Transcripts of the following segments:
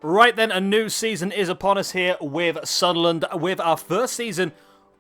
Right then, a new season is upon us here with Sunderland, with our first season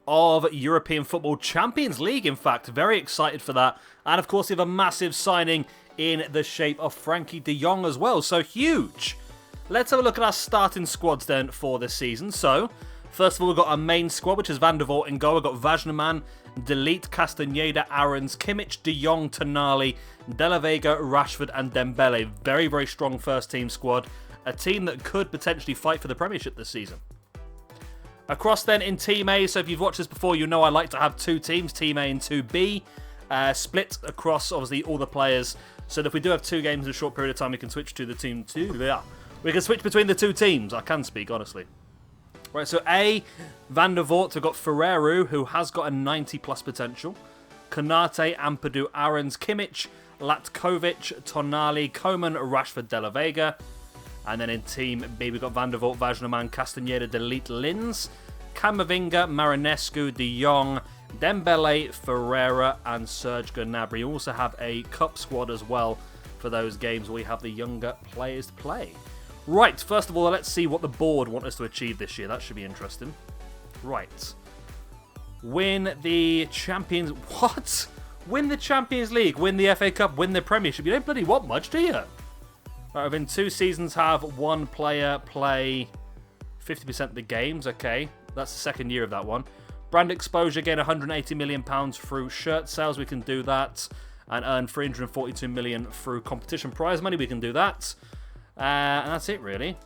of European Football Champions League, in fact. Very excited for that. And of course, we have a massive signing in the shape of Frankie de Jong as well. So huge. Let's have a look at our starting squads then for this season. So, first of all, we've got our main squad, which is Van der Voort in goal. We've got Vajnaman, Delete, Castaneda, Aarons, Kimmich, de Jong, Tonali, De La Vega, Rashford and Dembele. Very, very strong first team squad. A team that could potentially fight for the Premiership this season. Across then in Team A, so if you've watched this before, you know I like to have two teams, Team A and 2B, split across obviously all the players. So that if we do have two games in a short period of time, we can switch to the team two. Yeah, we can switch between the two teams. I can speak, honestly. Right, so A, Van der Voort, we've got Ferreru, who has got a 90 plus potential. Konate, Ampadu, Aarons, Kimmich, Latkovic, Tonali, Koeman, Rashford, De La Vega. And then in Team B, we've got Van der Voort, Vajnaman, Castaneda, Delete, Linz, Camavinga, Marinescu, de Jong, Dembele, Ferreira, and Serge Gnabry. You also have a cup squad as well for those games where we have the younger players to play. Right, first of all, let's see what the board want us to achieve this year. That should be interesting. Right. Win the Champions... What? Win the Champions League, win the FA Cup, win the Premiership. You don't bloody want much, do you? Right, within 2 seasons, have one player play 50% of the games. Okay, that's the second year of that one. Brand exposure, again, £180 million through shirt sales. We can do that. And earn £342 million through competition prize money. We can do that. And that's it, really.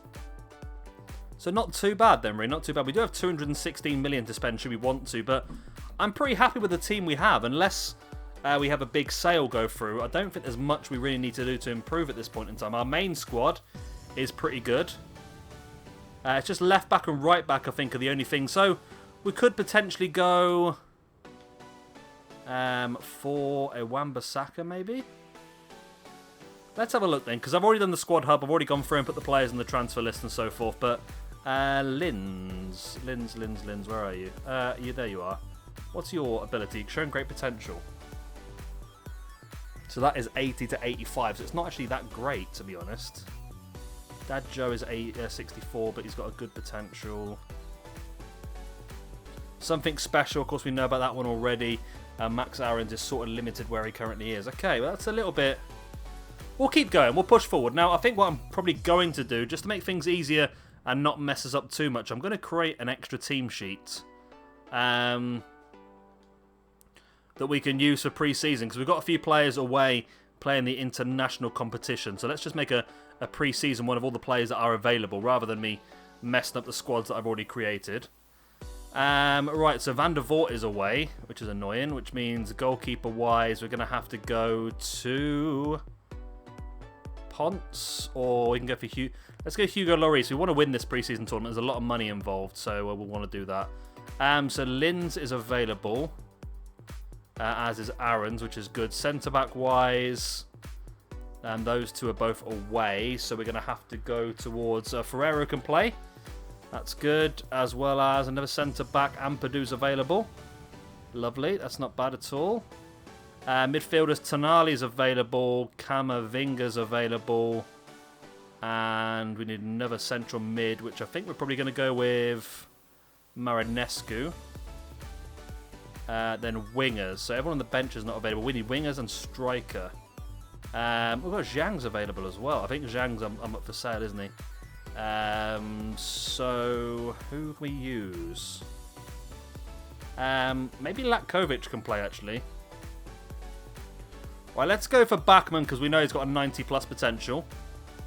So not too bad then, really. Not too bad. We do have £216 million to spend, should we want to. But I'm pretty happy with the team we have. Unless... we have a big sale go through. I don't think there's much we really need to do to improve at this point in time. Our main squad is pretty good. It's just left back and right back, I think, are the only things. So we could potentially go for a Wan-Bissaka, maybe? Let's have a look then, because I've already done the squad hub. I've already gone through and put the players in the transfer list and so forth. But Linz, where are you? There you are. What's your ability? Showing great potential. So that is 80 to 85, so it's not actually that great, to be honest. Dad Joe is 64, but he's got a good potential. Something special, of course we know about that one already. Max Aarons is sort of limited where he currently is. Okay, well that's a little bit... We'll keep going, we'll push forward. Now, I think what I'm probably going to do, just to make things easier and not mess us up too much, I'm going to create an extra team sheet. That we can use for pre-season, because we've got a few players away playing the international competition. So let's just make a pre-season one of all the players that are available, rather than me messing up the squads that I've already created. Right, so Van der Voort is away, which is annoying, which means goalkeeper-wise, we're going to have to go to Ponce, or we can go for Hugo. Let's go Hugo Lloris. We want to win this pre-season tournament. There's a lot of money involved, so we'll want to do that. So Linz is available. As is Aarons, which is good. Centre-back wise, and those two are both away, so we're going to have to go towards Ferreira can play. That's good, as well as another centre-back. Ampadu's available. Lovely, that's not bad at all. Midfielders, Tonali's available, Camavinga's available, and we need another central mid, which I think we're probably going to go with Marinescu. Then wingers. So everyone on the bench is not available. We need wingers and striker. We've got Zhang's available as well. I think Zhang's up for sale, isn't he? So who can we use? Maybe Latkovic can play, actually. Right, let's go for Bachmann, because we know he's got a 90 plus potential.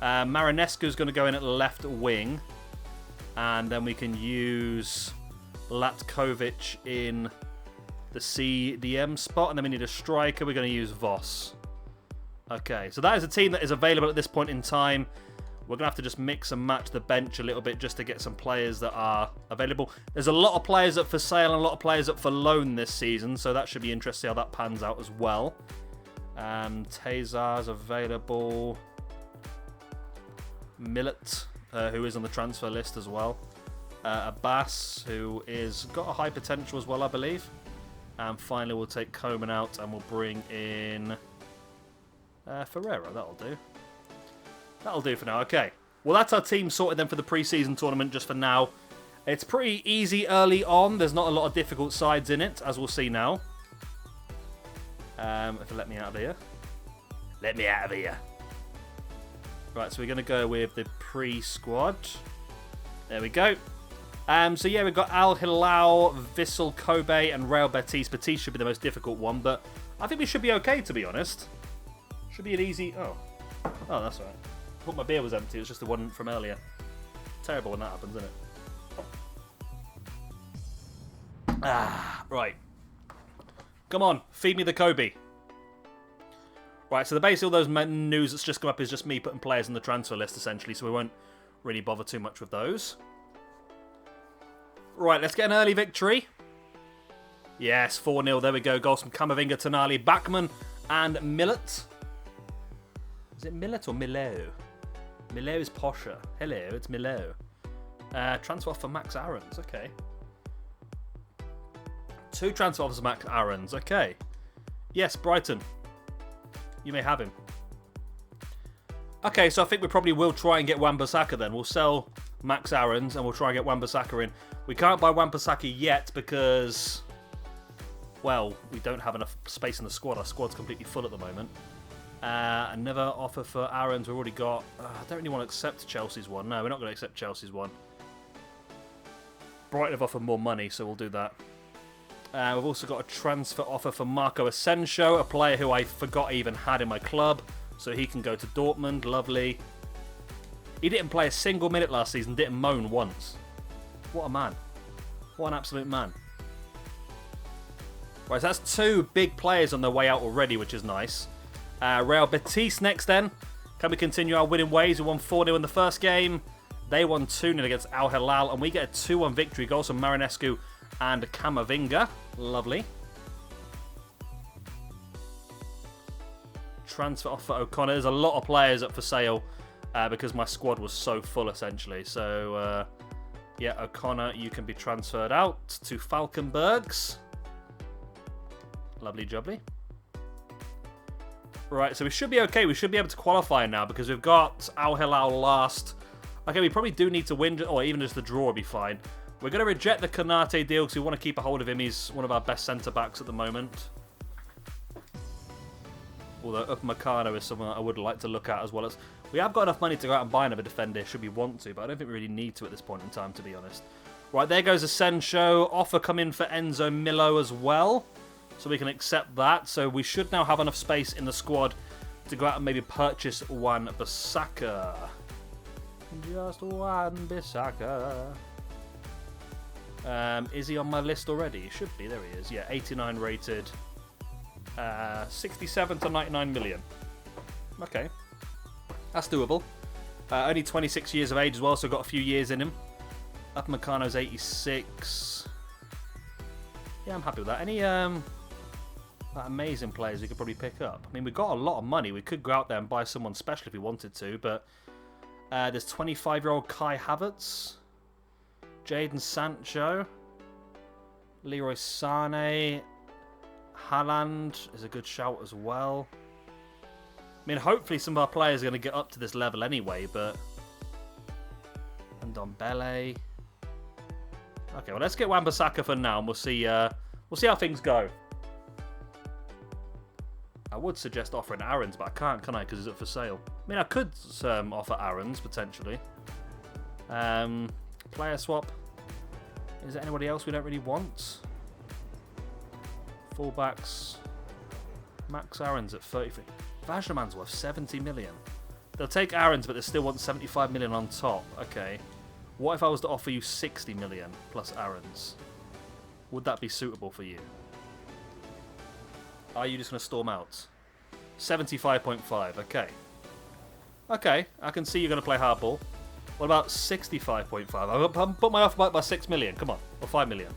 Marinescu's going to go in at left wing. And then we can use Latkovic in the CDM spot, and then we need a striker. We're going to use Voss. Okay, so that is a team that is available at this point in time. We're going to have to just mix and match the bench a little bit just to get some players that are available. There's a lot of players up for sale and a lot of players up for loan this season, so that should be interesting how that pans out as well. Tezar's available. Millet, who is on the transfer list as well. Abbas, who is got a high potential as well, I believe. And finally, we'll take Koeman out and we'll bring in Ferreira. That'll do. That'll do for now. Okay. Well, that's our team sorted then for the pre-season tournament just for now. It's pretty easy early on. There's not a lot of difficult sides in it, as we'll see now. If you let me out of here. Let me out of here. Right, so we're going to go with the pre-squad. There we go. So yeah, we've got Al Hilal, Vissel, Kobe, and Real Betis. Betis should be the most difficult one, but I think we should be okay, to be honest. Should be an easy... Oh, that's all right. I thought my beer was empty. It was just the one from earlier. Terrible when that happens, isn't it? Right. Come on, feed me the Kobe. Right, so basically all those news that's just come up is just me putting players on the transfer list, essentially, so we won't really bother too much with those. Right, let's get an early victory. Yes, 4-0, there we go. Goals from Camavinga, Tonali, Bachmann, and Millet. Is it Millet or Milo? Milo is posher. Hello, it's Milo. Transfer offer for Max Aarons, okay. 2 transfer offers for Max Aarons, okay. Yes, Brighton. You may have him. Okay, so I think we probably will try and get Wan-Bissaka then. We'll sell Max Aarons and we'll try and get Wan-Bissaka in. We can't buy Wan-Bissaka yet because, well, we don't have enough space in the squad. Our squad's completely full at the moment. Another offer for Aarons we've already got. I don't really want to accept Chelsea's one. No, we're not going to accept Chelsea's one. Brighton have offered more money, so we'll do that. We've also got a transfer offer for Marco Asensio, a player who I forgot I even had in my club. So he can go to Dortmund. Lovely. He didn't play a single minute last season, didn't moan once. What a man. What an absolute man. Right, so that's 2 big players on their way out already, which is nice. Real Betis next then. Can we continue our winning ways? We won 4-0 in the first game. They won 2-0 against Al Hilal, and we get a 2-1 victory. Goals from Marinescu and Camavinga. Lovely. Transfer offer for O'Connor. There's a lot of players up for sale because my squad was so full, essentially. So, yeah, O'Connor, you can be transferred out to Falkenbergs. Lovely jubbly. Right, so we should be okay. We should be able to qualify now because we've got Al Hilal last. Okay, we probably do need to win, or even just the draw would be fine. We're going to reject the Konate deal because we want to keep a hold of him. He's one of our best centre-backs at the moment. Although Upamecano is someone that I would like to look at as well. As we have got enough money to go out and buy another defender should we want to, but I don't think we really need to at this point in time, to be honest. Right, there goes Asensio. Offer come in for Enzo Milo as well. So we can accept that. So we should now have enough space in the squad to go out and maybe purchase Wan-Bissaka. Just Wan-Bissaka. Is he on my list already? He should be. There he is. Yeah, 89 rated. 67 to 99 million. Okay. That's doable. Only 26 years of age as well, so got a few years in him. Upamecano's 86. Yeah, I'm happy with that. Any amazing players we could probably pick up? I mean, we've got a lot of money. We could go out there and buy someone special if we wanted to, but there's 25-year-old Kai Havertz, Jadon Sancho, Leroy Sané, Haaland is a good shout as well. I mean, hopefully some of our players are going to get up to this level anyway, but... And Ndombele. Okay, well, let's get Wan-Bissaka for now, and we'll see how things go. I would suggest offering Aarons, but I can't, can I? Because he's up for sale. I mean, I could offer Aarons, potentially. Player swap. Is there anybody else we don't really want? Fullbacks. Max Aarons at 33. Vajraman's worth 70 million. They'll take Aarons, but they still want 75 million on top. Okay. What if I was to offer you 60 million plus Aarons? Would that be suitable for you? Are you just going to storm out? 75.5. Okay. Okay. I can see you're going to play hardball. What about 65.5? I'll put my offer back by 6 million. Come on. Or 5 million.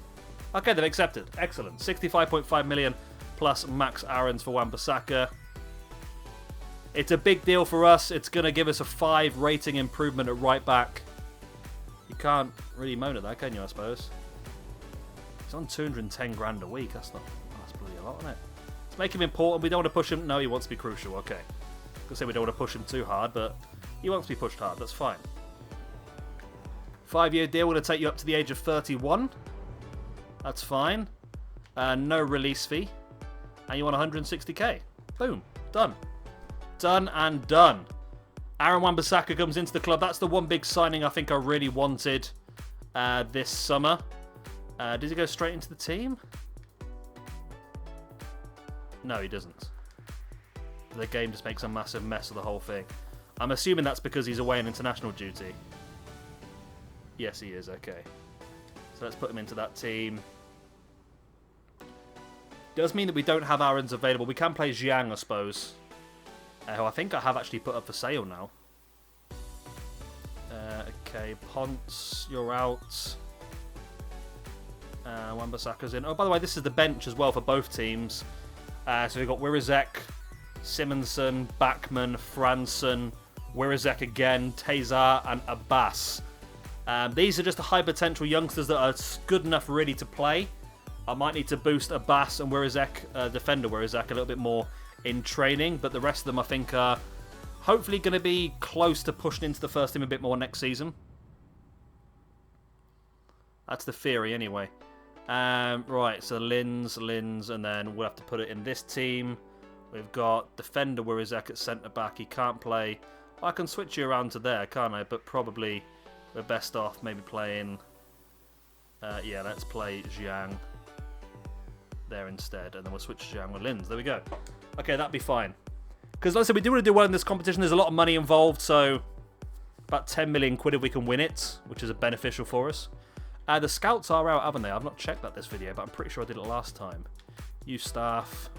Okay, they've accepted. Excellent. 65.5 million plus Max Aarons for Wan-Bissaka. It's a big deal for us. It's going to give us a 5 rating improvement at right back. You can't really moan at that, can you, I suppose? He's on 210 grand a week. That's bloody a lot, isn't it? Let's make him important. We don't want to push him. No, he wants to be crucial. Okay. I was going to say we don't want to push him too hard, but he wants to be pushed hard. That's fine. 5-year deal. We're going to take you up to the age of 31. That's fine. No release fee. And you want 160k. Boom. Done. Done and done. Aaron Wan-Bissaka comes into the club. That's the one big signing I think I really wanted this summer. Does he go straight into the team? No, he doesn't. The game just makes a massive mess of the whole thing. I'm assuming that's because he's away on international duty. Yes, he is. Okay. So let's put him into that team. Does mean that we don't have Aaron's available. We can play Jiang, I suppose. Who I think I have actually put up for sale now. Okay, Ponce, you're out. Wan-Bissaka's in. Oh, by the way, this is the bench as well for both teams. So we've got Wirazek, Simonson, Bachmann, Franson, Wirazek again, Tezar, and Abbas. These are just the high potential youngsters that are good enough really to play. I might need to boost Abbas and Wirazek, defender Wirazek, a little bit more in training, but the rest of them I think are hopefully going to be close to pushing into the first team a bit more next season. That's the theory anyway. Right, so Lins, and then we'll have to put it in this team. We've got defender Wirazek at centre-back. He can't play. I can switch you around to there, can't I? But probably we're best off maybe playing... yeah, let's play Jiang there instead. And then we'll switch Jiang with Lins. There we go. Okay, that'd be fine. Because like I said, we do want to do well in this competition. There's a lot of money involved, so about 10 million quid if we can win it, which is beneficial for us. The scouts are out, haven't they? I've not checked that this video, but I'm pretty sure I did it last time. Youth staff.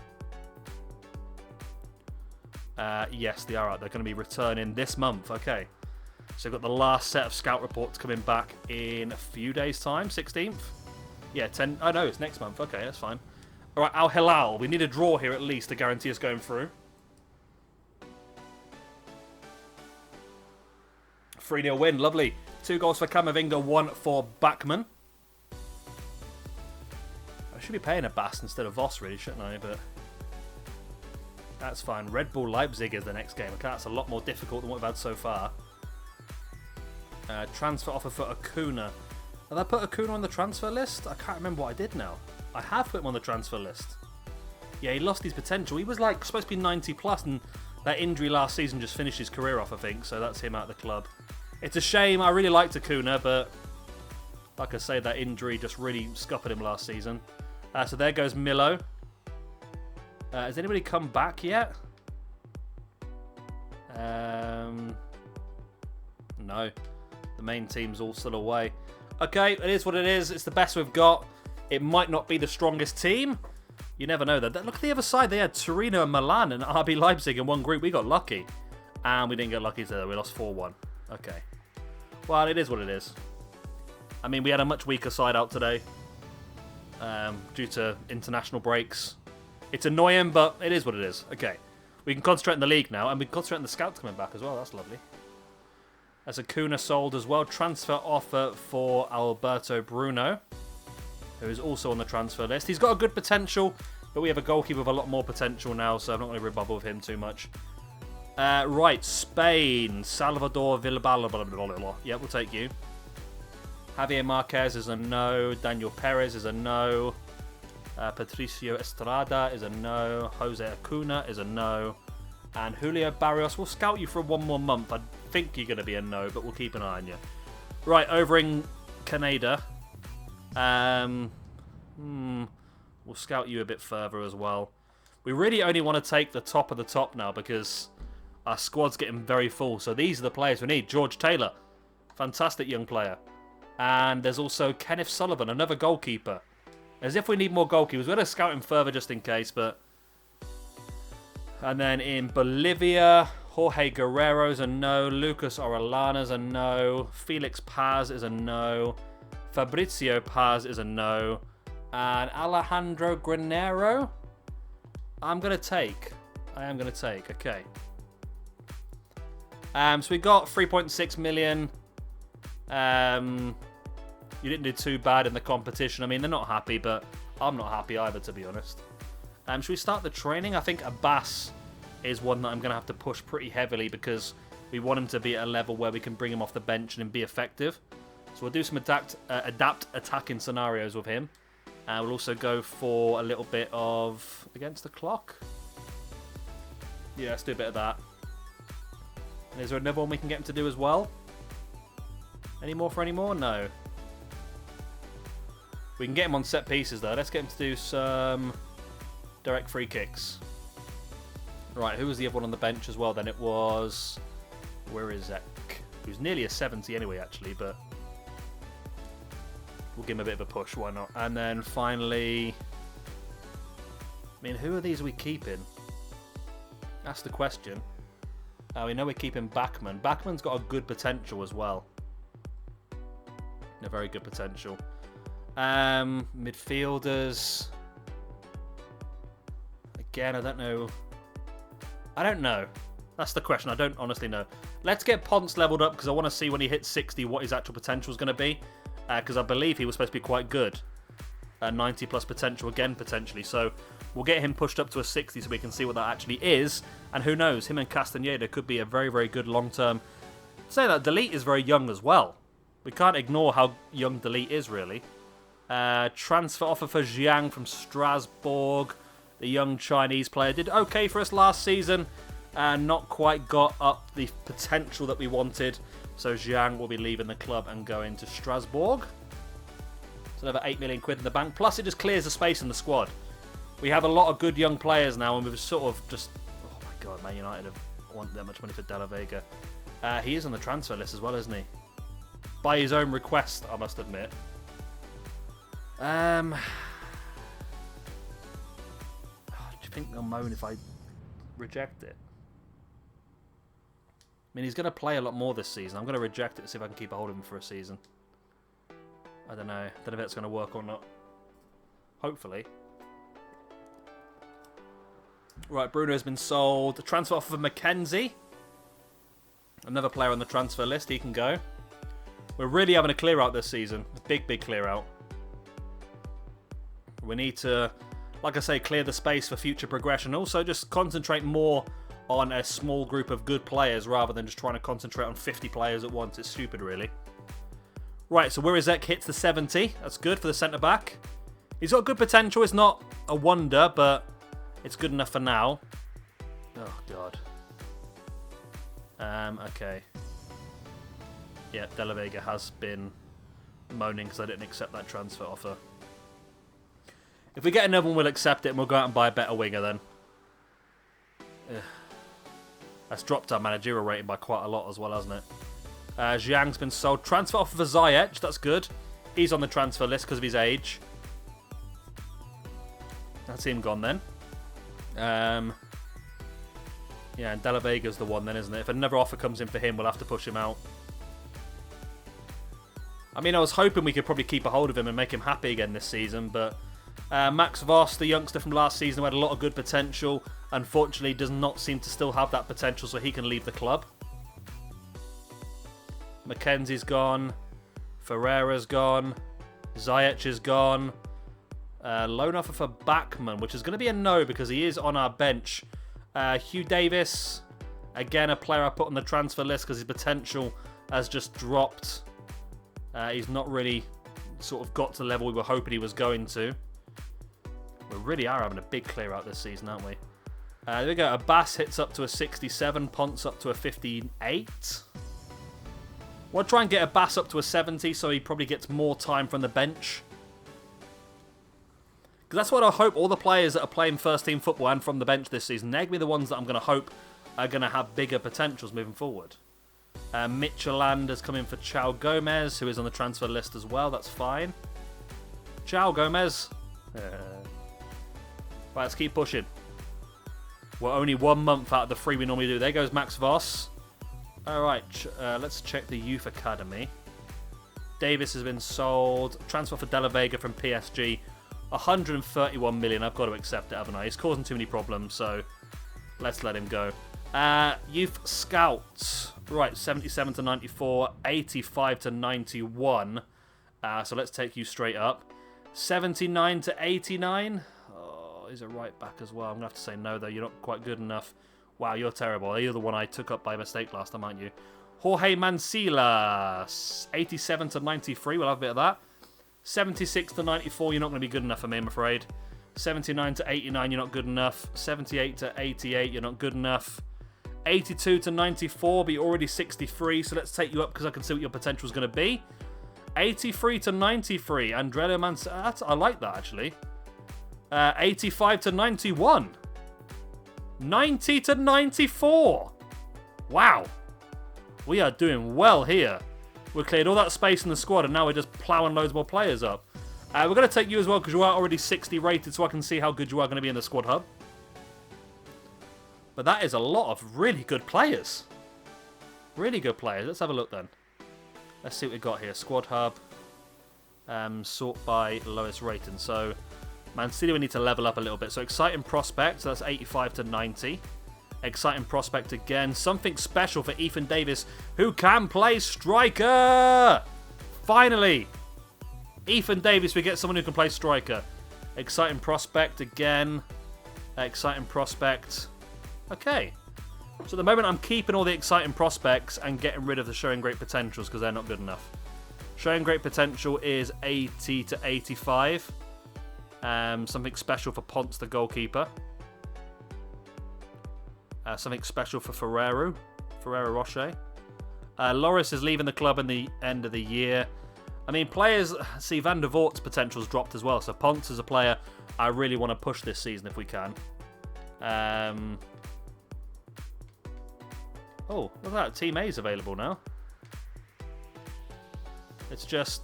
Yes, they are out. They're going to be returning this month. Okay. So we've got the last set of scout reports coming back in a few days' time. 16th? Yeah, 10. Oh, no, it's next month. Okay, that's fine. All right, Al Hilal. We need a draw here at least to guarantee us going through. 3-0 win. Lovely. 2 goals for Camavinga, 1 for Bachmann. I should be paying a Bass instead of Voss, really, shouldn't I? But that's fine. Red Bull Leipzig is the next game. Okay, that's a lot more difficult than what we've had so far. Transfer offer for Acuna. Have I put Acuna on the transfer list? I can't remember what I did now. I have put him on the transfer list. Yeah, he lost his potential. He was like supposed to be 90 plus, and that injury last season just finished his career off, I think. So that's him out of the club. It's a shame. I really liked Acuna, but like I say, that injury just really scuppered him last season. So there goes Milo. Has anybody come back yet? No. The main team's all still away. Okay, it is what it is. It's the best we've got. It might not be the strongest team. You never know, though. Look at the other side. They had Torino and Milan and RB Leipzig in one group. We got lucky. And we didn't get lucky today. We lost 4-1. Okay. Well, it is what it is. I mean, we had a much weaker side out today. Due to international breaks. It's annoying, but it is what it is. Okay. We can concentrate on the league now. And we can concentrate on the scouts coming back as well. That's lovely. As Acuna sold as well. Transfer offer for Alberto Bruno, who is also on the transfer list. He's got a good potential, but we have a goalkeeper with a lot more potential now, so I'm not going to rebubble with him too much. Right, Spain. Salvador Villabala. Yeah, we'll take you. Javier Marquez is a no. Daniel Perez is a no. Patricio Estrada is a no. Jose Acuna is a no. And Julio Barrios, we'll scout you for 1 more month. I think you're going to be a no, but we'll keep an eye on you. Right, over in Canada. We'll scout you a bit further as well. We really only want to take the top of the top now because our squad's getting very full. So these are the players we need. George Taylor, fantastic young player. And there's also Kenneth Sullivan, another goalkeeper. As if we need more goalkeepers. We're going to scout him further just in case, but... And then in Bolivia, Jorge Guerrero's a no. Lucas Orellana's a no. Felix Paz is a no. Fabrizio Paz is a no. And Alejandro Granero, I am going to take. Okay. So we got 3.6 million. You didn't do too bad in the competition. I mean, they're not happy, but I'm not happy either, to be honest. Should we start the training? I think Abbas is one that I'm going to have to push pretty heavily because we want him to be at a level where we can bring him off the bench and be effective. So we'll do some adapt attacking scenarios with him. And we'll also go for a little bit of against the clock. Yeah, let's do a bit of that. And is there another one we can get him to do as well? Any more for any more? No. We can get him on set pieces though. Let's get him to do some direct free kicks. Right, who was the other one on the bench as well then? It was... Where is Zek? Who's nearly a 70 anyway actually, but... We'll give him a bit of a push, why not? And then finally... I mean, who are these we keeping? That's the question. We know we're keeping Bachmann. Bachmann's got a good potential as well. A very good potential. Midfielders. Again, I don't know. I don't know. That's the question. I don't honestly know. Let's get Ponce leveled up because I want to see when he hits 60 what his actual potential is going to be. Because I believe he was supposed to be quite good. 90 plus potential again, potentially. So we'll get him pushed up to a 60 so we can see what that actually is. And who knows, him and Castaneda could be a very, very good long-term... Say that, Delete is very young as well. We can't ignore how young Delete is, really. Transfer offer for Jiang from Strasbourg. The young Chinese player did okay for us last season. And not quite got up the potential that we wanted. So Jiang will be leaving the club and going to Strasbourg. It's another 8 million quid in the bank. Plus, it just clears the space in the squad. We have a lot of good young players now, and we've sort of just... Oh my God, Man United have wanted that much money for De La Vega. He is on the transfer list as well, isn't he? By his own request, I must admit. Do you think they'll moan if I reject it? I mean, he's going to play a lot more this season. I'm going to reject it to see if I can keep a hold of him for a season. I don't know. I don't know if that's going to work or not. Hopefully. Right, Bruno has been sold. Transfer offer for Mackenzie. Another player on the transfer list. He can go. We're really having a clear out this season. A big, big clear out. We need to, like I say, clear the space for future progression. Also, just concentrate more on a small group of good players rather than just trying to concentrate on 50 players at once. It's stupid, really. Right, so Wirizek hits the 70. That's good for the centre-back. He's got good potential. It's not a wonder, but it's good enough for now. Oh, God. Okay. Yeah, De La Vega has been moaning because I didn't accept that transfer offer. If we get another one, we'll accept it and we'll go out and buy a better winger then. Ugh. That's dropped our managerial rating by quite a lot as well, hasn't it? Jiang's been sold. Transfer offer for Ziyech. That's good. He's on the transfer list because of his age. That's him gone then. Yeah, and De La Vega's the one then, isn't it? If another offer comes in for him, we'll have to push him out. I mean, I was hoping we could probably keep a hold of him and make him happy again this season, but Max Voss, the youngster from last season who had a lot of good potential, unfortunately does not seem to still have that potential, so he can leave the club. Mackenzie's gone. Ferreira's gone. Ziyech is gone. Loan offer for Bachmann, which is going to be a no because he is on our bench. Hugh Davis, again a player I put on the transfer list because his potential has just dropped. He's not really sort of got to the level we were hoping he was going to. We really are having a big clear out this season, aren't we? There we go. Abbas hits up to a 67. Ponce up to a 58. We'll try and get Abbas up to a 70 so he probably gets more time from the bench. Because that's what I hope all the players that are playing first team football and from the bench this season, they're going to be the ones that I'm going to hope are going to have bigger potentials moving forward. Mitchelland has come in for Chao Gomez, who is on the transfer list as well. That's fine. Chao Gomez. Right, let's keep pushing. We're only 1 month out of the 3 we normally do. There goes Max Voss. Alright, let's check the youth academy. Davis has been sold. Transfer for De La Vega from PSG. 131 million. I've got to accept it, haven't I? He's causing too many problems, so let's let him go. Youth Scouts. Right, 77 to 94. 85 to 91. So let's take you straight up. 79 to 89. Oh, he's a right back as well. I'm going to have to say no, though. You're not quite good enough. Wow, you're terrible. You're the one I took up by mistake last time, aren't you? Jorge Mancilla, 87 to 93. We'll have a bit of that. 76 to 94. You're not going to be good enough for me, I'm afraid. 79 to 89. You're not good enough. 78 to 88. You're not good enough. 82 to 94, but you're already 63, so let's take you up because I can see what your potential is going to be. 83 to 93, Andrea Mancilla. I like that, actually. 85 to 91. 90 to 94. Wow. We are doing well here. We cleared all that space in the squad, and now we're just ploughing loads more players up. We're going to take you as well because you are already 60 rated, so I can see how good you are going to be in the squad hub. But that is a lot of really good players. Really good players. Let's have a look then. Let's see what we've got here. Squad hub. Sort by lowest rating. So, Mancilla we need to level up a little bit. So, exciting prospect. So, that's 85 to 90. Exciting prospect again. Something special for Ethan Davis, who can play striker. Finally. Ethan Davis, we get someone who can play striker. Exciting prospect again. Exciting prospect. Okay. So at the moment I'm keeping all the exciting prospects and getting rid of the showing great potentials because they're not good enough. Showing great potential is 80 to 85. Something special for Ponce, the goalkeeper. Something special for Ferrero Rocher. Loris is leaving the club in the end of the year. I mean, players, see Van der Voort's potential's dropped as well. So Ponce is a player I really want to push this season if we can. Oh, look at that. Team A is available now. It's just...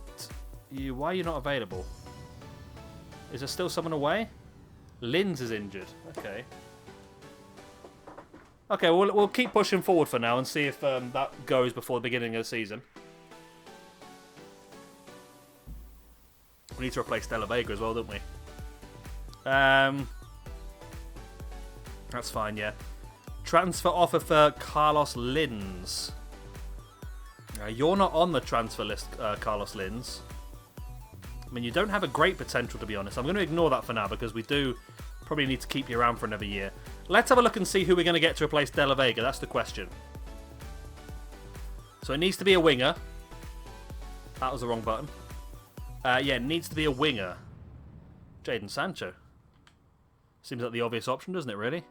Why are you not available? Is there still someone away? Linz is injured. Okay. Okay, we'll keep pushing forward for now and see if that goes before the beginning of the season. We need to replace De La Vega as well, don't we? That's fine, yeah. Transfer offer for Carlos Linz. You're not on the transfer list, Carlos Linz. I mean, you don't have a great potential, to be honest. I'm going to ignore that for now because we do probably need to keep you around for another year. Let's have a look and see who we're going to get to replace De La Vega. That's the question. So it needs to be a winger. That was the wrong button. Yeah, it needs to be a winger. Jadon Sancho. Seems like the obvious option, doesn't it, really?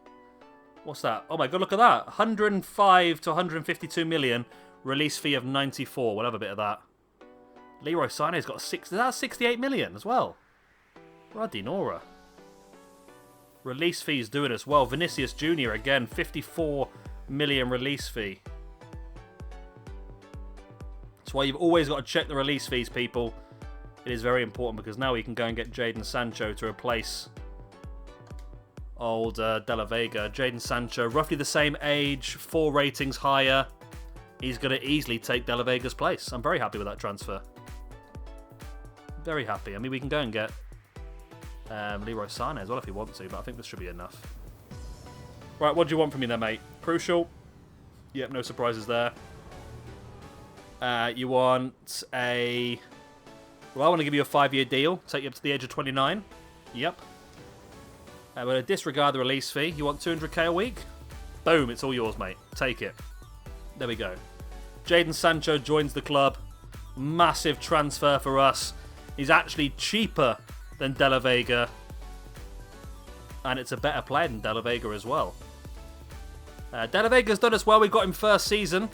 What's that? Oh my god, look at that. 105 to 152 million. Release fee of 94. We'll have a bit of that. Leroy Sané's got 68 million as well. Bloody Nora. Release fee's doing as well. Vinicius Jr. again. 54 million release fee. That's why you've always got to check the release fees, people. It is very important because now we can go and get Jadon Sancho to replace old De La Vega. Jadon Sancho, roughly the same age, 4 ratings higher. He's going to easily take De La Vega's place. I'm very happy with that transfer. Very happy. I mean, we can go and get Leroy Sané as well if we want to, but I think this should be enough. Right, what do you want from me then, mate? Crucial. Yep, no surprises there. You want a... Well, I want to give you a 5-year deal. Take you up to the age of 29. Yep. We're going to disregard the release fee. You want 200k a week? Boom, it's all yours, mate. Take it. There we go. Jadon Sancho joins the club. Massive transfer for us. He's actually cheaper than De La Vega. And it's a better player than De La Vega as well. De La Vega's done us well. We got him first season.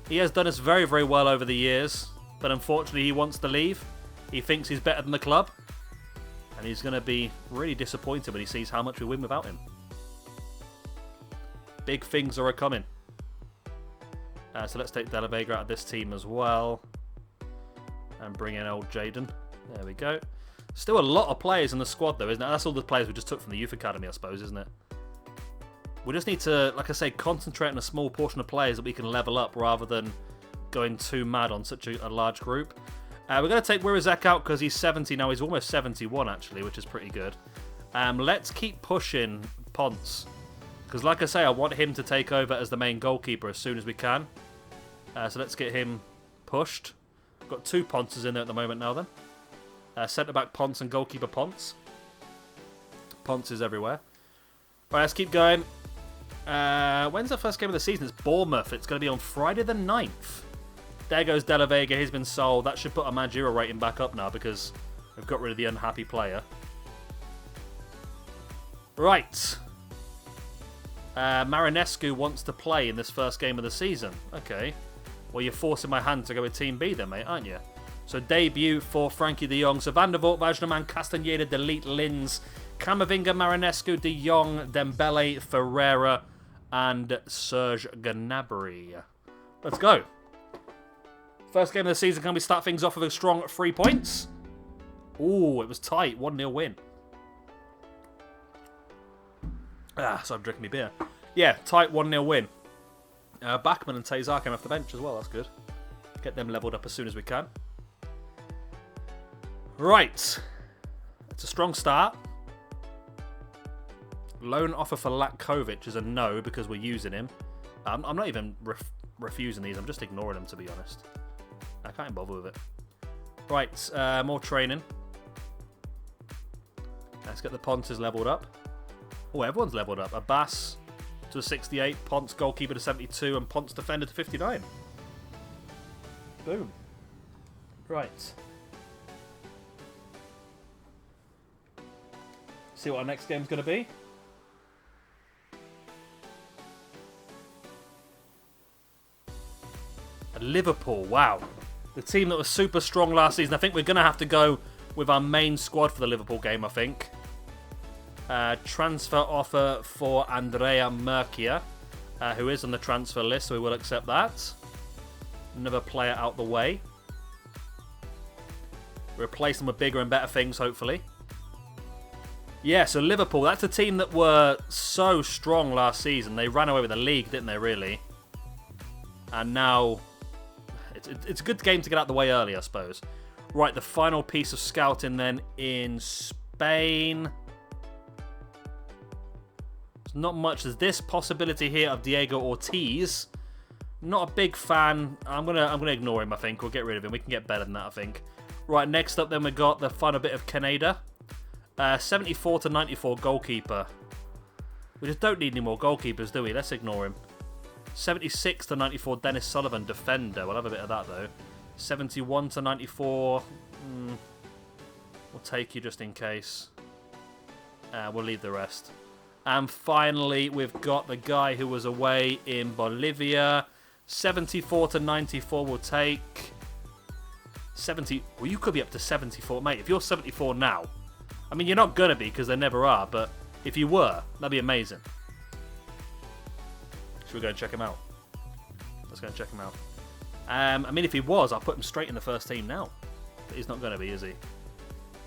He has done us very, very well over the years. But unfortunately, he wants to leave. He thinks he's better than the club. And he's going to be really disappointed when he sees how much we win without him. Big things are coming. So let's take De La Vega out of this team as well. And bring in old Jadon. There we go. Still a lot of players in the squad though, isn't it? That's all the players we just took from the youth academy, I suppose, isn't it? We just need to, like I say, concentrate on a small portion of players that we can level up rather than going too mad on such a large group. We're going to take Wirazek out because he's 70 now. He's almost 71 actually, which is pretty good. Let's keep pushing Ponce. Because like I say, I want him to take over as the main goalkeeper as soon as we can. So let's get him pushed. We've got 2 Ponces in there at the moment now then. Centre-back Ponce and goalkeeper Ponce. Ponce is everywhere. Right, let's keep going. When's the first game of the season? It's Bournemouth. It's going to be on Friday the 9th. There goes De La Vega. He's been sold. That should put our managerial rating back up now because we've got rid of the unhappy player. Right. Marinescu wants to play in this first game of the season. Okay. Well, you're forcing my hand to go with Team B then, mate, aren't you? So debut for Frankie de Jong. So Van der Voort, Vajnaman, Castaneda, Delete, Linz, Camavinga, Marinescu, de Jong, Dembele, Ferreira, and Serge Gnabry. Let's go. First game of the season. Can we start things off with a strong 3 points? Ooh, it was tight. 1-0 win. So I'm drinking my beer. Yeah, tight 1-0 win. Bachmann and Tazar came off the bench as well. That's good. Get them levelled up as soon as we can. Right. It's a strong start. Loan offer for Latkovic is a no because we're using him. I'm not even refusing these. I'm just ignoring them, to be honest. I can't bother with it. Right. More training. Let's get the Pontes levelled up. Oh, everyone's levelled up. Abbas to a 68, Ponce goalkeeper to 72, and Ponce defender to 59. Boom. Right. See what our next game's going to be. Liverpool, wow. The team that was super strong last season. I think we're going to have to go with our main squad for the Liverpool game, I think. Transfer offer for Andrea Merkia, who is on the transfer list, so we will accept that. Another player out the way. Replace them with bigger and better things, hopefully. Yeah, so Liverpool, that's a team that were so strong last season. They ran away with the league, didn't they, really? And now, it's a good game to get out the way early, I suppose. Right, the final piece of scouting then in Spain. Not much. There's this possibility here of Diego Ortiz. Not a big fan. I'm gonna ignore him, I think. We'll get rid of him. We can get better than that, I think. Right, next up then we got the final bit of Canada. 74 to 94 goalkeeper. We just don't need any more goalkeepers, do we? Let's ignore him. 76 to 94 Dennis Sullivan, defender. We'll have a bit of that, though. 71 to 94. We'll take you just in case. We'll leave the rest. And finally, we've got the guy who was away in Bolivia. 74 to 94 we'll take. 70. Well, you could be up to 74. Mate, if you're 74 now, I mean, you're not going to be because they never are, but if you were, that'd be amazing. Should we go and check him out? Let's go and check him out. I mean, if he was, I'll put him straight in the first team now. But he's not going to be, is he?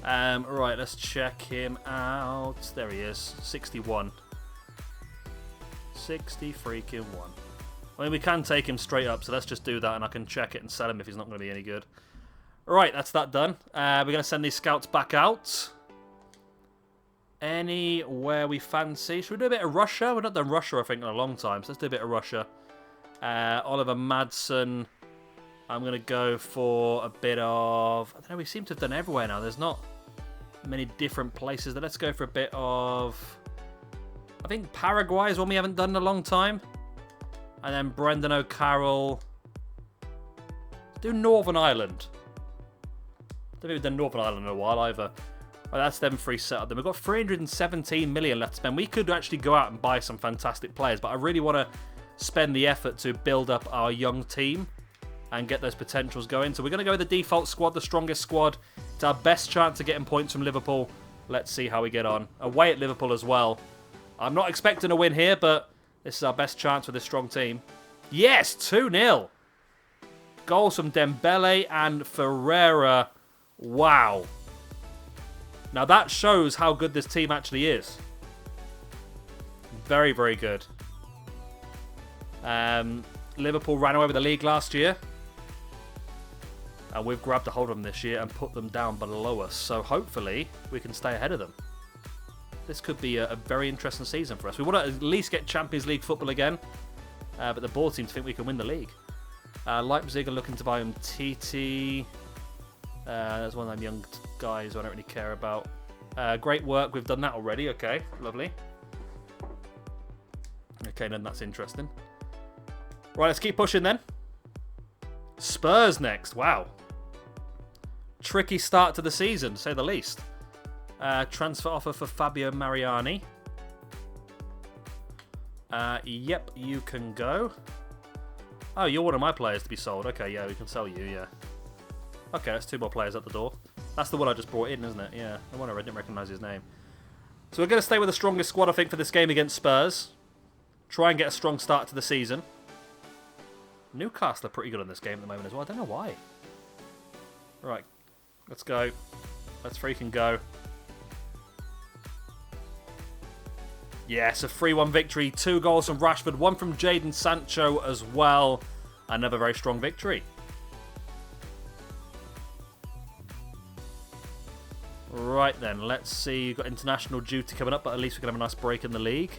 Right, let's check him out. There he is. 61. 60 freaking 1. I mean, we can take him straight up, so let's just do that, and I can check it and sell him if he's not going to be any good. Right, that's that done. We're going to send these scouts back out. Anywhere we fancy. Should we do a bit of Russia? We've not done Russia, I think, in a long time, so let's do a bit of Russia. Oliver Madsen. I'm going to go for a bit of... I don't know, we seem to have done everywhere now. There's not many different places. Let's go for a bit of... I think Paraguay is one we haven't done in a long time. And then Brendan O'Carroll. Let's do Northern Ireland. I don't think we've done Northern Ireland in a while either. Well, that's them free set up. Then we've got 317 million left to spend. We could actually go out and buy some fantastic players, but I really want to spend the effort to build up our young team and get those potentials going. So we're going to go with the default squad, the strongest squad. It's our best chance of getting points from Liverpool. Let's see how we get on. Away at Liverpool as well. I'm not expecting a win here, but this is our best chance with this strong team. Yes, 2-0. Goals from Dembele and Ferreira. Wow. Now that shows how good this team actually is. Very, very good. Liverpool ran away with the league last year. And we've grabbed a hold of them this year and put them down below us. So hopefully we can stay ahead of them. This could be a very interesting season for us. We want to at least get Champions League football again. But the board seems to think we can win the league. Leipzig are looking to buy him TT. There's one of them young guys who I don't really care about. Great work. We've done that already. Okay, lovely. Okay, then that's interesting. Right, let's keep pushing then. Spurs next. Wow. Tricky start to the season, to say the least. Transfer offer for Fabio Mariani. Yep, you can go. Oh, you're one of my players to be sold. Okay, yeah, we can sell you, yeah. Okay, that's 2 more players at the door. That's the one I just brought in, isn't it? Yeah, no wonder I didn't recognise his name. So we're going to stay with the strongest squad, I think, for this game against Spurs. Try and get a strong start to the season. Newcastle are pretty good on this game at the moment as well. I don't know why. Right, let's go. Let's freaking go. Yes, a 3-1 victory. 2 goals from Rashford, 1 from Jadon Sancho as well. Another very strong victory. Right then, let's see. You've got international duty coming up, but at least we can have a nice break in the league.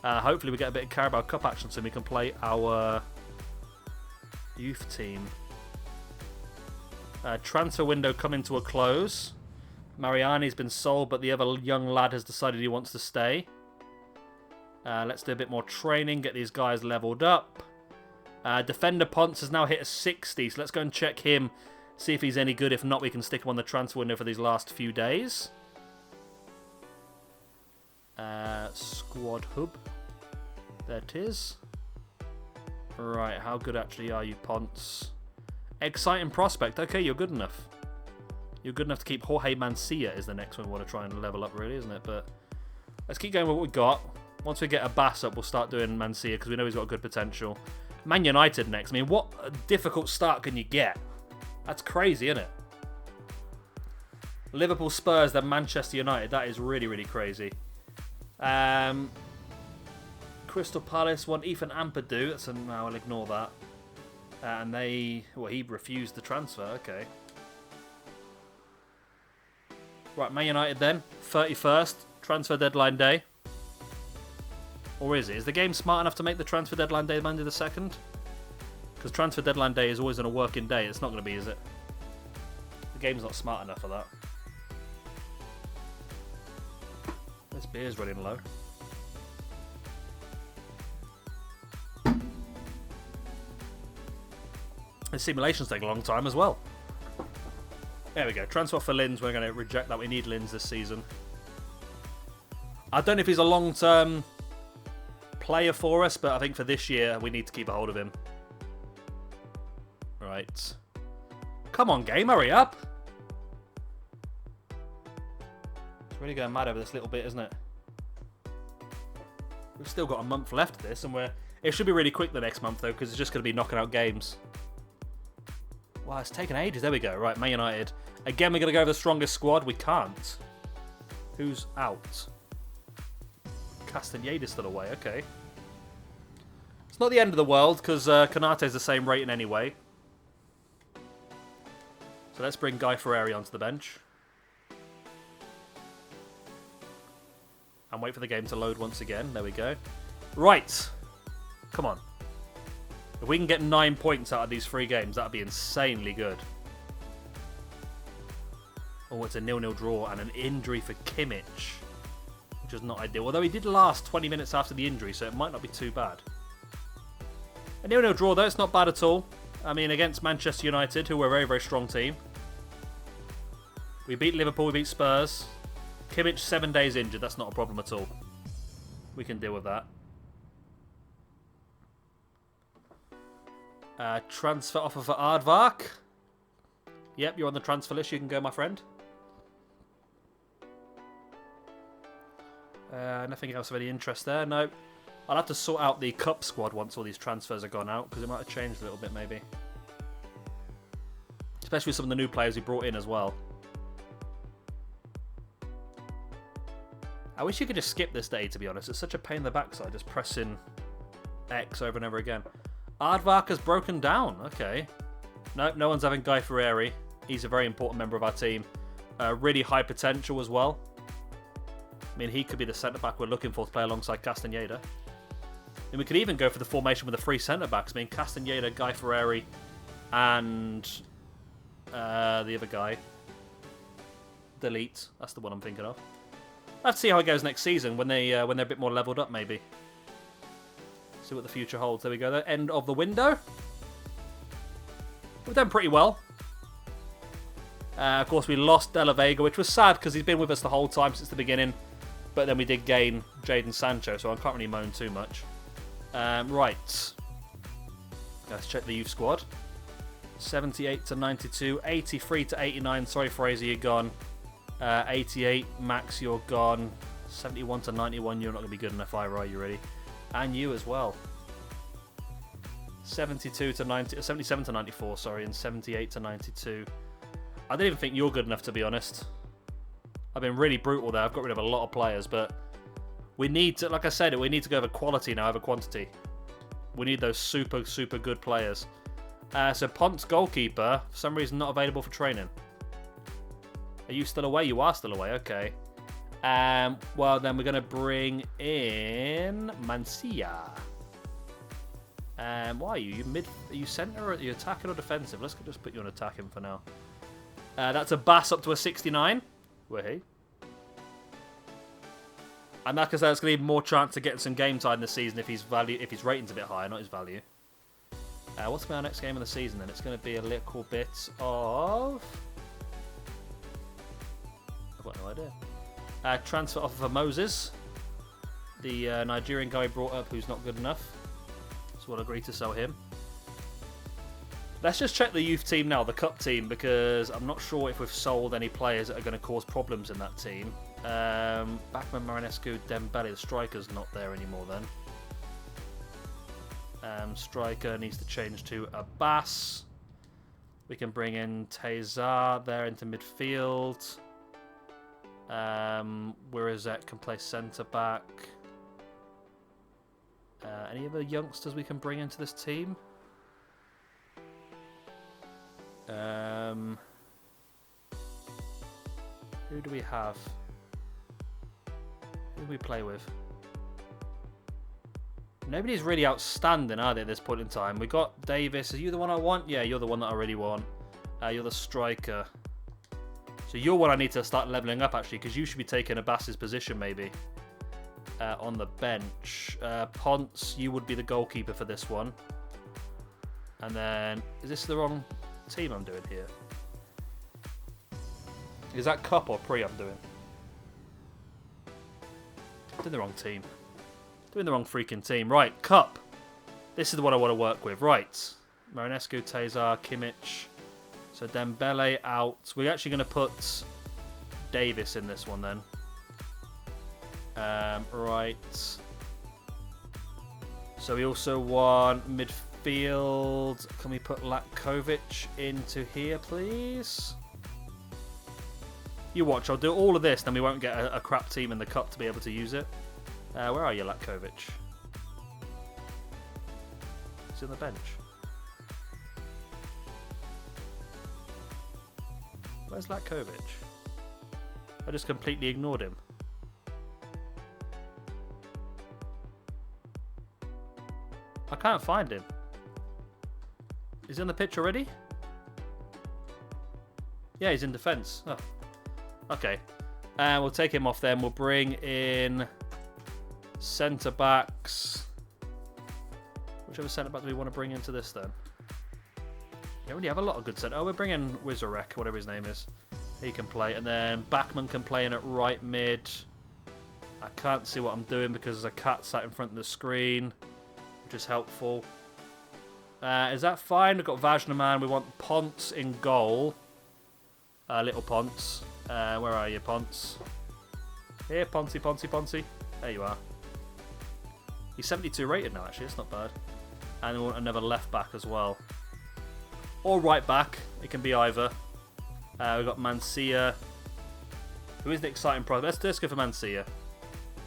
Hopefully we get a bit of Carabao Cup action so we can play our youth team. Transfer window coming to a close. Mariani's been sold, but the other young lad has decided he wants to stay. Let's do a bit more training, get these guys leveled up. Defender Ponce has now hit a 60, so let's go and check him, see if he's any good. If not, we can stick him on the transfer window for these last few days. Squad hub. There it is. Right, how good actually are you, Ponce? Exciting prospect. Okay, you're good enough. You're good enough to keep. Jorge Mancia is the next one we want to try and level up, really, isn't it? But let's keep going with what we've got. Once we get a Bass up, we'll start doing Mancia because we know he's got good potential. Man United next. I mean, what a difficult start can you get? That's crazy, isn't it? Liverpool, Spurs, then Manchester United. That is really, really crazy. Crystal Palace want Ethan Ampadu. That's no, I'll ignore that. And he refused the transfer. Okay. Right, Man United then. 31st, transfer deadline day. Or is it? Is the game smart enough to make the transfer deadline day Monday the 2nd? Because transfer deadline day is always on a working day. It's not going to be, is it? The game's not smart enough for that. This beer's running low. The simulations take a long time as well. There we go. Transfer for Linz. We're going to reject that. We need Linz this season. I don't know if he's a long-term player for us, but I think for this year, we need to keep a hold of him. Right. Come on, game. Hurry up. It's really going mad over this little bit, isn't it? We've still got a month left of this, and it should be really quick the next month, though, because it's just going to be knocking out games. Wow, it's taken ages. There we go. Right, Man United. Again, we're going to go over the strongest squad. We can't. Who's out? Castaneda's still away. Okay. It's not the end of the world, because Konate's the same rating anyway. So let's bring Guy Ferrari onto the bench. And wait for the game to load once again. There we go. Right. Come on. If we can get 9 points out of these 3 games, that'd be insanely good. Oh, it's a 0-0 draw and an injury for Kimmich, which is not ideal. Although he did last 20 minutes after the injury, so it might not be too bad. A 0-0 draw, though, it's not bad at all. I mean, against Manchester United, who are a very, very strong team. We beat Liverpool, we beat Spurs. Kimmich, 7 days injured. That's not a problem at all. We can deal with that. Transfer offer for Aardvark. Yep, you're on the transfer list. You can go, my friend. Nothing else of any interest there. No. I'll have to sort out the cup squad once all these transfers are gone out, because it might have changed a little bit, maybe. Especially with some of the new players we brought in as well. I wish you could just skip this day, to be honest. It's such a pain in the backside, just pressing X over and over again. Aardvark has broken down. Okay. Nope, no one's having Guy Ferrari. He's a very important member of our team. Really high potential as well. I mean, he could be the centre-back we're looking for to play alongside Castaneda. And we could even go for the formation with the 3 centre-backs. I mean, Castaneda, Guy Ferrari, and the other guy. Delete. That's the one I'm thinking of. Let's see how it goes next season when they're a bit more levelled up, maybe. See what the future holds. There we go. The end of the window. We've done pretty well. Of course, we lost De La Vega, which was sad because he's been with us the whole time since the beginning. But then we did gain Jadon Sancho, so I can't really moan too much. Right. Let's check the youth squad. 78 to 92, 83 to 89. Sorry, Fraser, you're gone. 88, Max, you're gone. 71 to 91, you're not going to be good enough either, are you, really? And you as well. 72 to 90, 77 to 94, sorry, and 78 to 92. I don't even think you're good enough, to be honest. I've been really brutal there. I've got rid of a lot of players, but we need to, like I said, we need to go over quality now over quantity. We need those super, super good players. So Ponce, goalkeeper, for some reason not available for training. Are you still away? You are still away, okay. Well, then we're going to bring in Mancia. Why are you? Are you centre or are you attacking or defensive? Let's just put you on attacking for now. That's a Bass up to a 69. Wait. And like I said, it's going to give more chance to get some game time this season if his rating's a bit higher, not his value. What's going to be our next game of the season then? It's going to be a little bit of... I've got no idea. Transfer offer for Moses. The Nigerian guy brought up who's not good enough. So we'll agree to sell him. Let's just check the youth team now, the cup team, because I'm not sure if we've sold any players that are going to cause problems in that team. Bachmann, Marinescu, Dembele, the striker's not there anymore then. Striker needs to change to a Bass. We can bring in Tezar there into midfield. Wirazek can play centre back. Any other youngsters we can bring into this team? Who do we have? Who do we play with? Nobody's really outstanding, are they, at this point in time? We got Davis. Are you the one I want? Yeah, you're the one that I really want. You're the striker. So you're what I need to start leveling up, actually, because you should be taking Abbas's position, maybe. On the bench. Ponce, you would be the goalkeeper for this one. And then, is this the wrong team I'm doing here? Is that cup or pre I'm doing? Doing the wrong team. Doing the wrong freaking team. Right, cup. This is the one I want to work with. Right. Marinescu, Tezar, Kimmich. So Dembele out. We're actually going to put Davis in this one then. Right. So we also want midfield. Can we put Latkovic into here, please? You watch. I'll do all of this, then we won't get a crap team in the cup to be able to use it. Where are you, Latkovic? He's on the bench. Where's Latkovic? I just completely ignored him. I can't find him. Is he on the pitch already? Yeah, he's in defence. Oh. Okay. We'll take him off then. We'll bring in centre backs. Whichever centre back do we want to bring into this then? Yeah, we already have a lot of good centre. Oh, we're bringing Wizarek, whatever his name is. He can play. And then Bachmann can play in at right mid. I can't see what I'm doing because there's a cat sat in front of the screen, which is helpful. Is that fine? We've got Vajnaman. We want Ponce in goal. Little Ponce. Where are you, Ponce? Here, Ponce. There you are. He's 72 rated now, actually. It's not bad. And we want another left back as well. Or right back. It can be either. We've got Mancia. Who is the exciting prospect? Let's go for Mancia.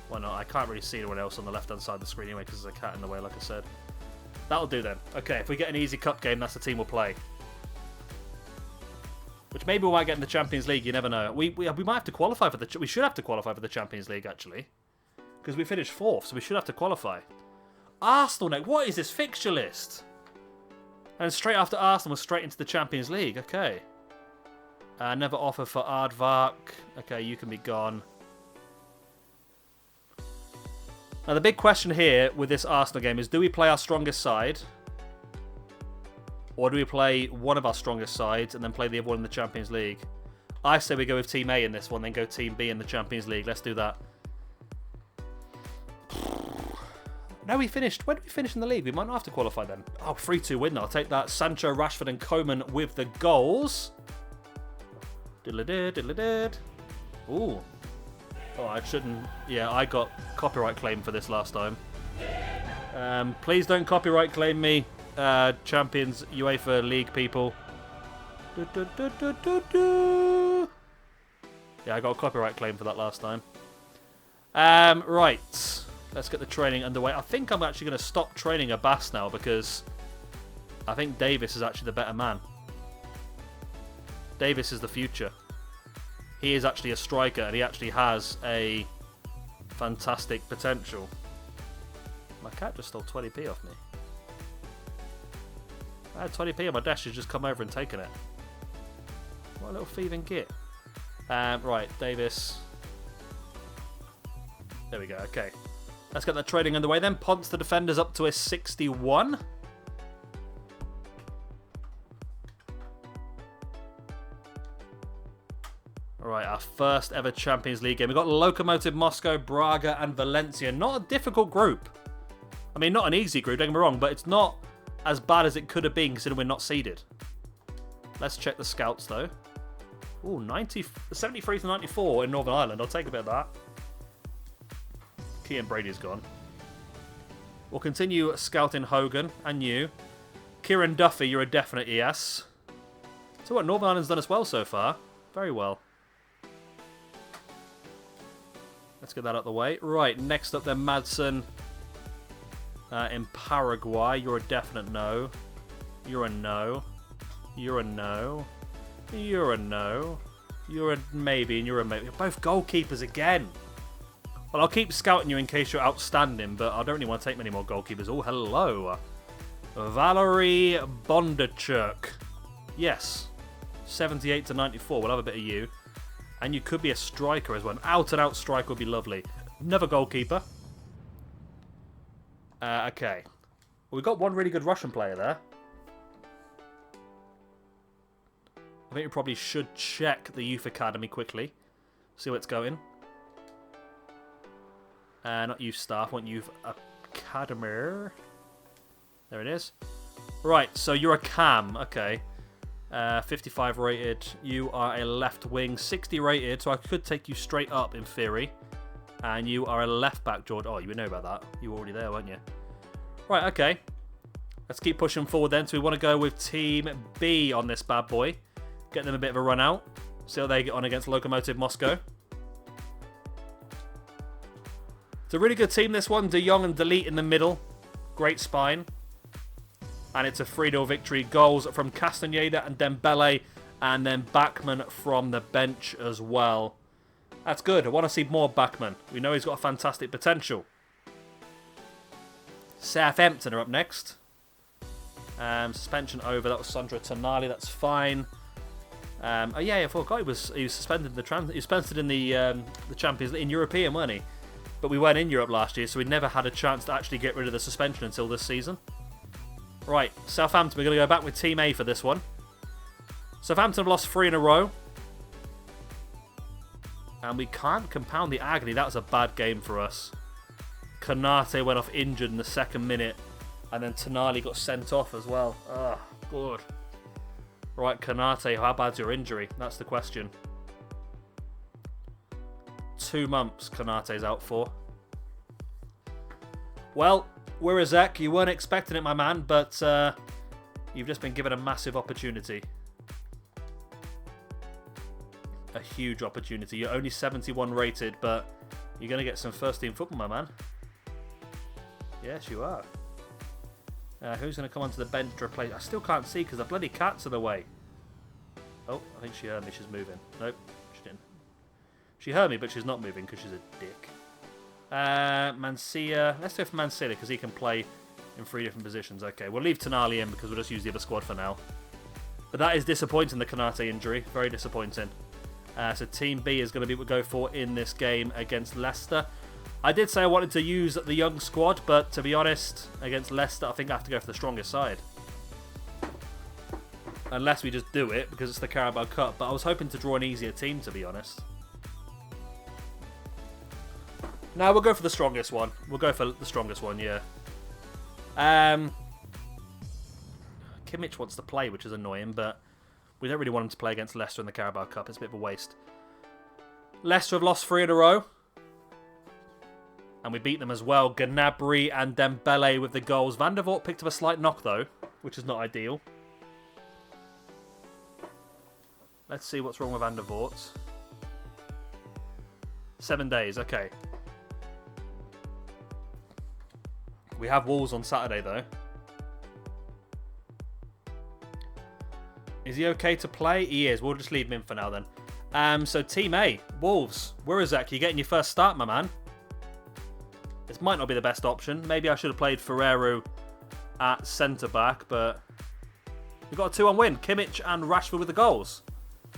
Why not? I can't really see anyone else on the left-hand side of the screen anyway because there's a cat in the way, like I said. That'll do then. Okay, if we get an easy cup game, that's the team we'll play. Which maybe we might get in the Champions League. You never know. We might have to qualify for the. We should have to qualify for the Champions League actually, because we finished 4th, so we should have to qualify. Arsenal next. What is this fixture list? And straight after Arsenal, we're straight into the Champions League. Okay. Never offer for Aardvark. Okay, you can be gone. Now, the big question here with this Arsenal game is, do we play our strongest side? Or do we play one of our strongest sides and then play the other one in the Champions League? I say we go with Team A in this one, then go Team B in the Champions League. Let's do that. No, we finished. Where did we finish in the league? We might not have to qualify then. Oh, 3-2 win. I'll take that. Sancho, Rashford and Coman with the goals. Diddle-a-did, diddle-a-did. Ooh. Oh, I shouldn't... Yeah, I got copyright claim for this last time. Please don't copyright claim me, Champions UEFA League people. Yeah, I got a copyright claim for that last time. Right. Let's get the training underway. I think I'm actually going to stop training Abbas now because I think Davis is actually the better man. Davis is the future. He is actually a striker and he actually has a fantastic potential. My cat just stole 20p off me. I had 20p on my desk. She's just come over and taken it. What a little thieving git. Right, Davis. There we go, okay. Let's get that training underway then. Ponce the defender's up to a 61. Alright, our first ever Champions League game. We've got Lokomotiv Moscow, Braga and Valencia. Not a difficult group. I mean, not an easy group, don't get me wrong, but it's not as bad as it could have been considering we're not seeded. Let's check the scouts though. Ooh, 73 to 94 in Northern Ireland. I'll take a bit of that. Kean Brady's gone. We'll continue scouting Hogan and you. Kieran Duffy, you're a definite yes. So what, Northern Ireland's done us well so far. Very well. Let's get that out of the way. Right, next up then, Madsen. In Paraguay, you're a definite no. You're a no. You're a no. You're a no. You're a maybe and you're a maybe. You're both goalkeepers again. Well, I'll keep scouting you in case you're outstanding, but I don't really want to take many more goalkeepers. Oh, hello. Valery Bondarchuk. Yes. 78 to 94. We'll have a bit of you. And you could be a striker as well. An out-and-out striker would be lovely. Another goalkeeper. Okay. Well, we've got one really good Russian player there. I think we probably should check the youth academy quickly. See where it's going. Not youth staff, I want youth academy. There it is. Right, so you're a cam. Okay. 55 rated. You are a left wing. 60 rated, so I could take you straight up in theory. And you are a left back, George. Oh, you would know about that. You were already there, weren't you? Right, okay. Let's keep pushing forward then. So we want to go with Team B on this bad boy. Get them a bit of a run out. See how they get on against Lokomotiv Moscow. It's a really good team, this one. De Jong and Delete in the middle. Great spine. And it's a 3-0 victory. Goals from Castaneda and Dembele. And then Bachmann from the bench as well. That's good. I want to see more Bachmann. We know he's got a fantastic potential. Southampton are up next. Suspension over. That was Sandro Tonali. That's fine. Oh yeah, I forgot he was suspended in he was suspended in the Champions League in European, weren't he? But we weren't in Europe last year, so we never had a chance to actually get rid of the suspension until this season. Right, Southampton, we're going to go back with Team A for this one. Southampton have lost 3 in a row. And we can't compound the agony. That was a bad game for us. Konate went off injured in the 2nd minute. And then Tonali got sent off as well. Oh, good. Right, Konate, how bad's your injury? That's the question. 2 months Konate's out for. Well, we're a Zek. You weren't expecting it, my man, but you've just been given a massive opportunity. A huge opportunity. You're only 71 rated, but you're going to get some first-team football, my man. Yes, you are. Who's going to come onto the bench to replace... I still can't see because the bloody cat's in the way. Oh, I think she heard me. She's moving. Nope, she didn't. She heard me, but she's not moving because she's a dick. Mancia. Let's go for Mancini because he can play in 3 different positions. Okay, we'll leave Tonali in because we'll just use the other squad for now. But that is disappointing, the Konate injury. Very disappointing. So Team B is going to be what we go for in this game against Leicester. I did say I wanted to use the young squad, but to be honest, against Leicester, I think I have to go for the strongest side. Unless we just do it, because it's the Carabao Cup. But I was hoping to draw an easier team, to be honest. No, we'll go for the strongest one. We'll go for the strongest one, yeah. Kimmich wants to play, which is annoying, but we don't really want him to play against Leicester in the Carabao Cup. It's a bit of a waste. Leicester have lost 3 in a row. And we beat them as well. Gnabry and Dembele with the goals. Van der Voort picked up a slight knock, though, which is not ideal. Let's see what's wrong with Van der Voort. 7 days, okay. We have Wolves on Saturday, though. Is he okay to play? He is. We'll just leave him in for now, then. So, Team A, Wolves. Wurizak, you're getting your first start, my man. This might not be the best option. Maybe I should have played Ferreiro at centre-back, but we've got a 2-1 win. Kimmich and Rashford with the goals.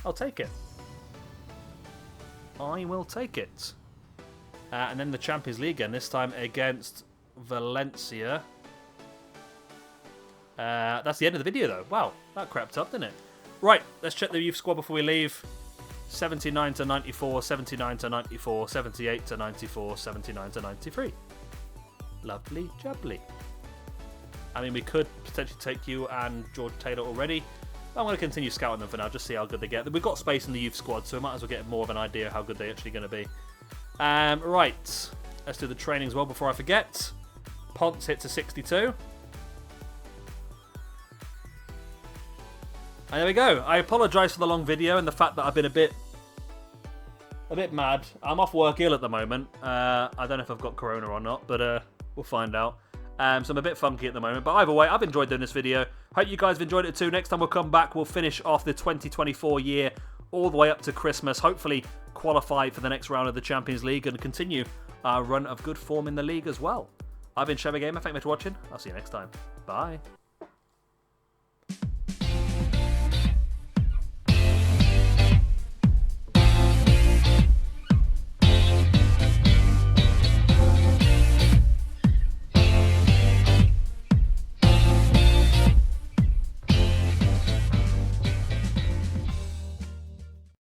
I'll take it. I will take it. And then the Champions League again, this time against Valencia. That's the end of the video, though. Wow, that crept up, didn't it? Right, let's check the youth squad before we leave. 79 to 94, 79 to 94, 78 to 94, 79 to 93. Lovely jubbly. I mean, we could potentially take you and George Taylor already. I'm going to continue scouting them for now, just see how good they get. We've got space in the youth squad, so we might as well get more of an idea of how good they're actually going to be. Right, let's do the training as well before I forget. Ponce hit to 62. And there we go. I apologise for the long video and the fact that I've been a bit mad. I'm off work ill at the moment. I don't know if I've got corona or not, but we'll find out. So I'm a bit funky at the moment. But either way, I've enjoyed doing this video. Hope you guys have enjoyed it too. Next time we'll come back, we'll finish off the 2024 year all the way up to Christmas. Hopefully qualify for the next round of the Champions League and continue our run of good form in the league as well. I've been Sheva Gamer. Thank you for watching. I'll see you next time. Bye.